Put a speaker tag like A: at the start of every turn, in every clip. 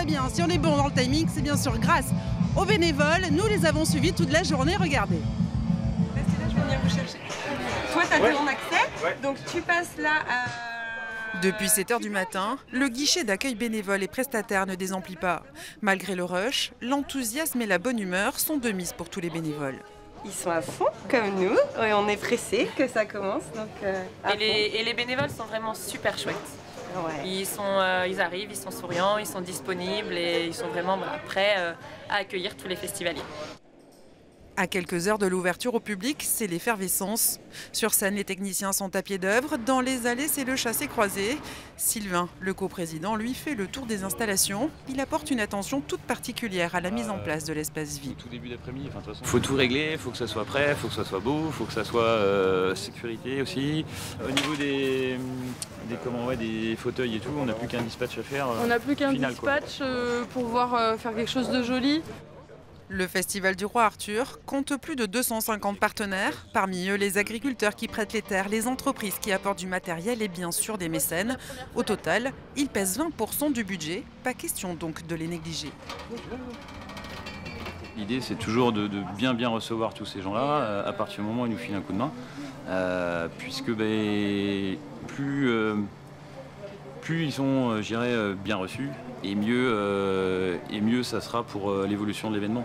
A: va bien, si on est bon dans le timing, c'est bien sûr grâce aux bénévoles. Nous les avons suivis toute la journée, regardez.
B: Parce que là, je vais venir vous chercher. Toi, tu as ton accès, donc tu passes là à...
A: Depuis 7 h du matin, le guichet d'accueil bénévoles et prestataires ne désemplit pas. Malgré le rush, l'enthousiasme et la bonne humeur sont de mise pour tous les bénévoles.
B: Ils sont à fond, comme nous, et on est pressés que ça commence. Donc,
C: et les bénévoles sont vraiment super chouettes.
B: Ouais.
C: Ils arrivent, ils sont souriants, ils sont disponibles et ils sont vraiment prêts à accueillir tous les festivaliers.
A: À quelques heures de l'ouverture au public, c'est l'effervescence. Sur scène, les techniciens sont à pied d'œuvre. Dans les allées, c'est le chassé-croisé. Sylvain, le coprésident, lui fait le tour des installations. Il apporte une attention toute particulière à la mise en place de l'espace vie.
D: Tout début d'après-midi, de toute façon. Faut tout régler, faut que ça soit prêt, faut que ça soit beau, faut que ça soit sécurité aussi. Au niveau des fauteuils et tout, on n'a plus qu'un dispatch à faire.
E: On n'a plus qu'un dispatch pour pouvoir faire quelque chose de joli.
A: Le Festival du Roi Arthur compte plus de 250 partenaires, parmi eux les agriculteurs qui prêtent les terres, les entreprises qui apportent du matériel et bien sûr des mécènes. Au total, ils pèsent 20% du budget, pas question donc de les négliger.
D: L'idée c'est toujours de bien recevoir tous ces gens-là à partir du moment où ils nous filent un coup de main, puisque plus ils sont bien reçus, et mieux ça sera pour l'évolution de l'événement.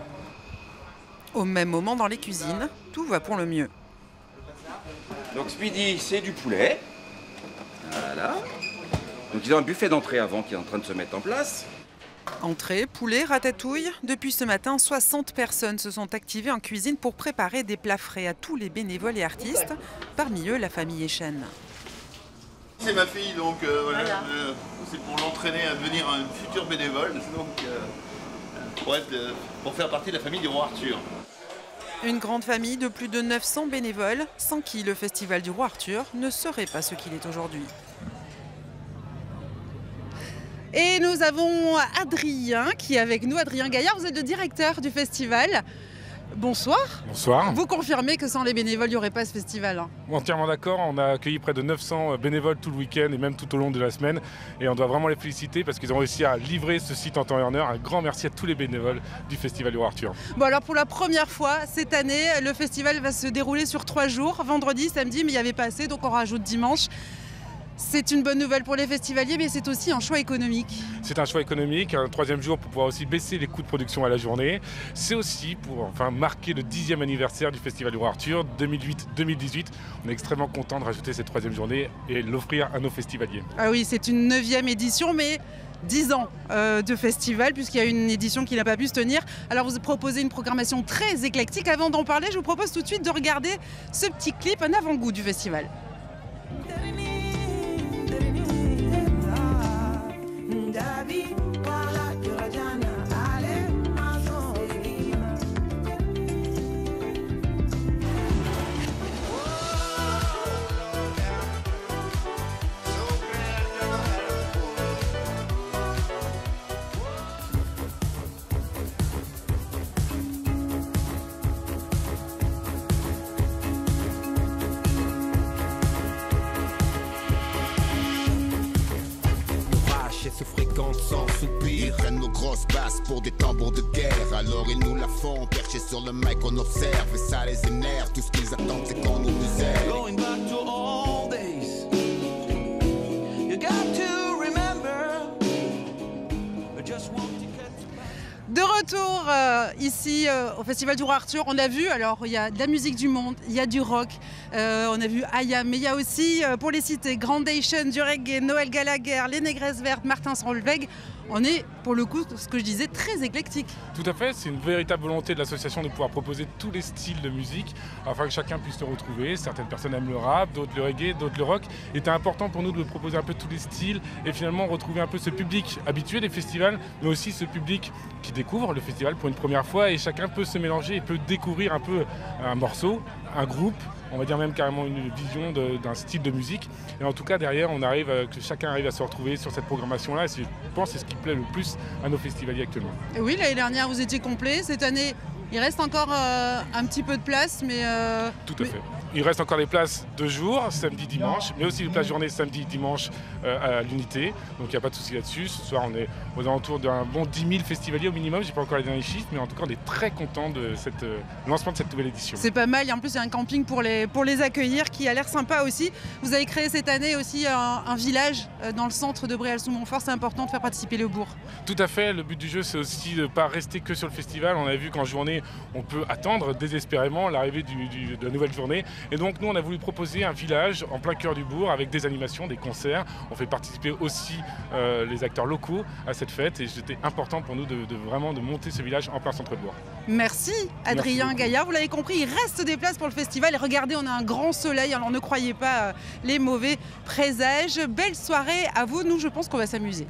A: Au même moment dans les cuisines, tout va pour le mieux.
F: Donc ce midi, c'est du poulet. Voilà. Donc ils ont un buffet d'entrée avant qui est en train de se mettre en place.
A: Entrée, poulet, ratatouille. Depuis ce matin, 60 personnes se sont activées en cuisine pour préparer des plats frais à tous les bénévoles et artistes. Parmi eux, la famille Echen.
G: C'est ma fille, donc voilà. C'est pour l'entraîner à devenir un futur bénévole, donc pour faire partie de la famille du Roi Arthur.
A: Une grande famille de plus de 900 bénévoles, sans qui le Festival du Roi Arthur ne serait pas ce qu'il est aujourd'hui. Et nous avons Adrien qui est avec nous. Adrien Gaillard, vous êtes le directeur du festival. Bonsoir.
H: Bonsoir.
A: Vous confirmez que sans les bénévoles, il n'y aurait pas ce festival, hein?
H: Entièrement d'accord. On a accueilli près de 900 bénévoles tout le week-end et même tout au long de la semaine. Et on doit vraiment les féliciter parce qu'ils ont réussi à livrer ce site en temps et en heure. Un grand merci à tous les bénévoles du Festival du Roi Arthur.
A: Bon alors pour la première fois cette année, le festival va se dérouler sur 3 jours. Vendredi, samedi, mais il n'y avait pas assez, donc on rajoute dimanche. C'est une bonne nouvelle pour les festivaliers, mais c'est aussi un choix économique.
H: C'est un choix économique, un 3e jour pour pouvoir aussi baisser les coûts de production à la journée. C'est aussi pour marquer le 10e anniversaire du Festival du Roi Arthur, 2008-2018. On est extrêmement content de rajouter cette 3e journée et l'offrir à nos festivaliers.
A: Ah oui, c'est une 9e édition, mais 10 ans de festival, puisqu'il y a une édition qui n'a pas pu se tenir. Alors vous proposez une programmation très éclectique. Avant d'en parler, je vous propose tout de suite de regarder ce petit clip, un avant-goût du festival.
I: Se fréquentent sans soupir. Ils prennent nos grosses basses pour des tambours de guerre. Alors ils nous la font percher sur le mic, on observe et ça les énerve. Tout ce qu'ils attendent c'est qu'on nous muselle. Going back to all days. You got to remember. Just one ticket.
A: De retour ici au Festival du Roi Arthur, on a vu, alors il y a de la musique du monde, il y a du rock, on a vu Ayam, mais il y a aussi, pour les citer, Grandation, du reggae, Noël Gallagher, les Négresses Vertes, Martin Solveig. On est, pour le coup, ce que je disais, très éclectique.
H: Tout à fait, c'est une véritable volonté de l'association de pouvoir proposer tous les styles de musique afin que chacun puisse se retrouver. Certaines personnes aiment le rap, d'autres le reggae, d'autres le rock. Il était important pour nous de proposer un peu tous les styles et finalement retrouver un peu ce public habitué des festivals, mais aussi ce public qui découvre le festival pour une première fois et chacun peut se mélanger et peut découvrir un peu un morceau, un groupe, on va dire même carrément une vision d'un style de musique. Et en tout cas derrière, que chacun arrive à se retrouver sur cette programmation-là et je pense que c'est ce qui plaît le plus à nos festivaliers actuellement.
A: Et oui, l'année dernière vous étiez complet, cette année il reste encore un petit peu de place, mais...
H: Tout à fait. Il reste encore des places de jour, samedi, dimanche, mais aussi des places journée, samedi, dimanche à l'unité. Donc il n'y a pas de souci là-dessus. Ce soir, on est aux alentours d'un bon 10 000 festivaliers au minimum. Je n'ai pas encore les derniers chiffres, mais en tout cas, on est très contents de lancement de cette nouvelle édition.
A: C'est pas mal. Et en plus, il y a un camping pour les accueillir qui a l'air sympa aussi. Vous avez créé cette année aussi un village dans le centre de Bréal-sous-Montfort. C'est important de faire participer le bourg.
H: Tout à fait. Le but du jeu, c'est aussi de ne pas rester que sur le festival. On a vu qu'en journée, on peut attendre désespérément l'arrivée de la nouvelle journée. Et donc, nous, on a voulu proposer un village en plein cœur du bourg avec des animations, des concerts. On fait participer aussi les acteurs locaux à cette fête. Et c'était important pour nous vraiment de monter ce village en plein centre-bourg.
A: Merci Adrien Gaillard. Vous l'avez compris, il reste des places pour le festival. Et regardez, on a un grand soleil. Alors ne croyez pas les mauvais présages. Belle soirée à vous. Nous, je pense qu'on va s'amuser.